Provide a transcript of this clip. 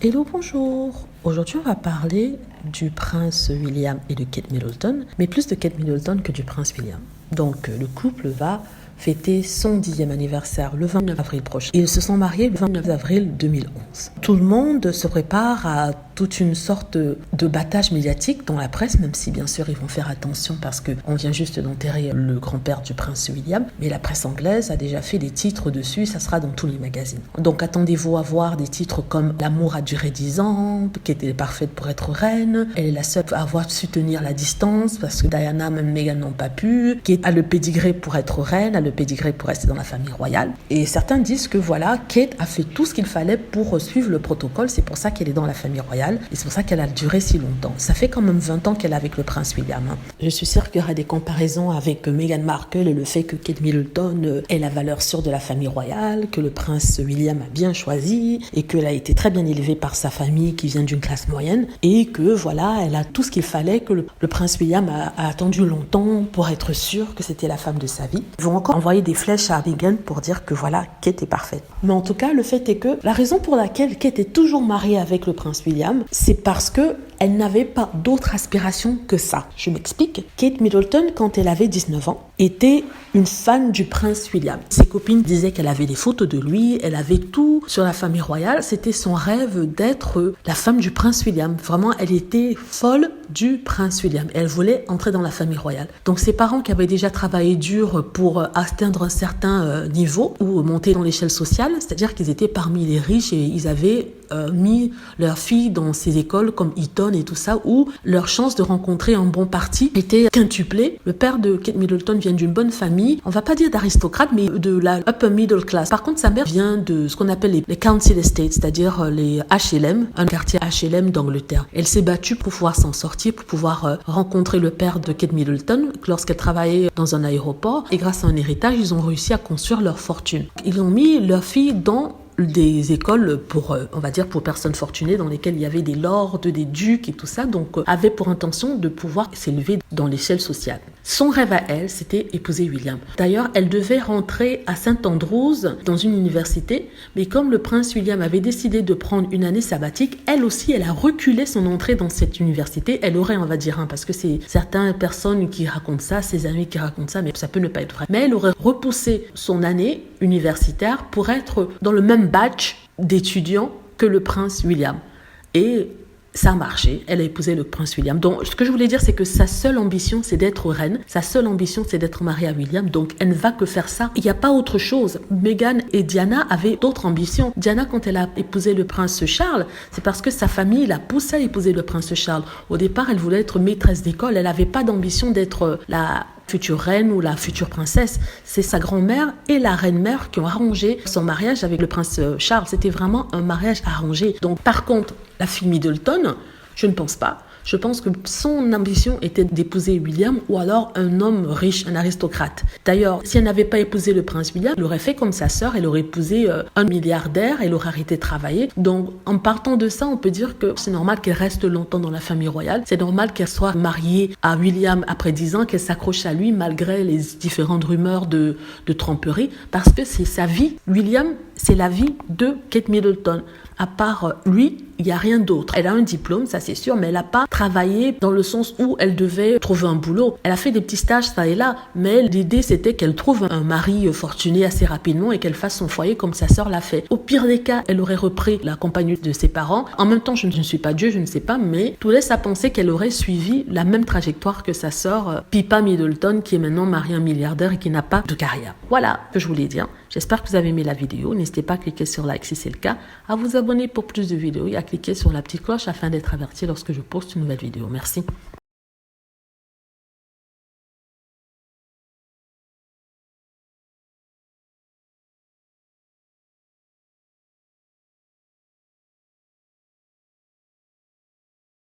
Hello, bonjour. Aujourd'hui, on va parler du prince William et de Kate Middleton, mais plus de Kate Middleton que du prince William. Donc, le couple va fêter son 10e anniversaire le 29 avril prochain. Ils se sont mariés le 29 avril 2011. Tout le monde se prépare à toute une sorte de battage médiatique dans la presse, même si bien sûr ils vont faire attention parce qu'on vient juste d'enterrer le grand-père du prince William, mais la presse anglaise a déjà fait des titres dessus, ça sera dans tous les magazines. Donc attendez-vous à voir des titres comme « L'amour a duré 10 ans », qui était parfaite pour être reine, elle est la seule à avoir su tenir la distance parce que Diana même Meghan n'ont pas pu, qui a le pédigré pour être reine, a le pédigré pour rester dans la famille royale. Et certains disent que voilà, Kate a fait tout ce qu'il fallait pour suivre le protocole, c'est pour ça qu'elle est dans la famille royale. Et c'est pour ça qu'elle a duré si longtemps. Ça fait quand même 20 ans qu'elle est avec le prince William. Je suis sûre qu'il y aura des comparaisons avec Meghan Markle et le fait que Kate Middleton est la valeur sûre de la famille royale, que le prince William a bien choisi et qu'elle a été très bien élevée par sa famille qui vient d'une classe moyenne et que voilà, elle a tout ce qu'il fallait, que le prince William a attendu longtemps pour être sûr que c'était la femme de sa vie. Ils vont encore envoyer des flèches à Meghan pour dire que voilà, Kate est parfaite. Mais en tout cas, le fait est que la raison pour laquelle Kate est toujours mariée avec le prince William, c'est parce que elle n'avait pas d'autre aspiration que ça. Je m'explique. Kate Middleton, quand elle avait 19 ans, était une fan du prince William. Ses copines disaient qu'elle avait des photos de lui, elle avait tout sur la famille royale. C'était son rêve d'être la femme du prince William. Vraiment, elle était folle du prince William. Elle voulait entrer dans la famille royale. Donc ses parents qui avaient déjà travaillé dur pour atteindre un certain niveau ou monter dans l'échelle sociale, c'est-à-dire qu'ils étaient parmi les riches et ils avaient mis leur fille dans ces écoles comme Eton et tout ça, où leur chance de rencontrer un bon parti était quintuplée. Le père de Kate Middleton vient d'une bonne famille, on va pas dire d'aristocrate, mais de la upper middle class. Par contre, sa mère vient de ce qu'on appelle les council estates, c'est-à-dire les HLM, un quartier HLM d'Angleterre. Elle s'est battue pour pouvoir s'en sortir, pour pouvoir rencontrer le père de Kate Middleton lorsqu'elle travaillait dans un aéroport. Et grâce à un héritage, ils ont réussi à construire leur fortune. Ils ont mis leur fille dans des écoles pour, on va dire, pour personnes fortunées dans lesquelles il y avait des lords, des ducs et tout ça, donc avait pour intention de pouvoir s'élever dans l'échelle sociale. Son rêve à elle, c'était épouser William. D'ailleurs, elle devait rentrer à St Andrews dans une université, mais comme le prince William avait décidé de prendre une année sabbatique, elle aussi, elle a reculé son entrée dans cette université. Elle aurait, on va dire, parce que c'est certaines personnes qui racontent ça, ses amis qui racontent ça, mais ça peut ne pas être vrai. Mais elle aurait repoussé son année universitaire pour être dans le même batch d'étudiants que le prince William. Et ça a marché, elle a épousé le prince William. Donc, ce que je voulais dire, c'est que sa seule ambition, c'est d'être reine. Sa seule ambition, c'est d'être mariée à William. Donc, elle ne va que faire ça. Il n'y a pas autre chose. Meghan et Diana avaient d'autres ambitions. Diana, quand elle a épousé le prince Charles, c'est parce que sa famille l'a poussée à épouser le prince Charles. Au départ, elle voulait être maîtresse d'école. Elle n'avait pas d'ambition d'être la future reine ou la future princesse. C'est sa grand-mère et la reine-mère qui ont arrangé son mariage avec le prince Charles. C'était vraiment un mariage arrangé. Donc, par contre, la fille Middleton, je ne pense pas. Je pense que son ambition était d'épouser William ou alors un homme riche, un aristocrate. D'ailleurs, si elle n'avait pas épousé le prince William, elle aurait fait comme sa sœur, elle aurait épousé un milliardaire, elle aurait arrêté de travailler. Donc, en partant de ça, on peut dire que c'est normal qu'elle reste longtemps dans la famille royale. C'est normal qu'elle soit mariée à William après 10 ans, qu'elle s'accroche à lui malgré les différentes rumeurs de tromperie, parce que c'est sa vie. William, c'est la vie de Kate Middleton. À part lui, il n'y a rien d'autre. Elle a un diplôme, ça c'est sûr, mais elle n'a pas travaillé dans le sens où elle devait trouver un boulot. Elle a fait des petits stages ça et là, mais l'idée c'était qu'elle trouve un mari fortuné assez rapidement et qu'elle fasse son foyer comme sa sœur l'a fait. Au pire des cas, elle aurait repris la compagnie de ses parents. En même temps, je ne suis pas Dieu, je ne sais pas, mais tout laisse à penser qu'elle aurait suivi la même trajectoire que sa sœur Pippa Middleton, qui est maintenant mariée à un milliardaire et qui n'a pas de carrière. Voilà ce que je voulais dire. J'espère que vous avez aimé la vidéo. N'hésitez pas à cliquer sur like si c'est le cas, à vous abonner pour plus de vidéos et à cliquer sur la petite cloche afin d'être averti lorsque je poste une nouvelle vidéo. Merci.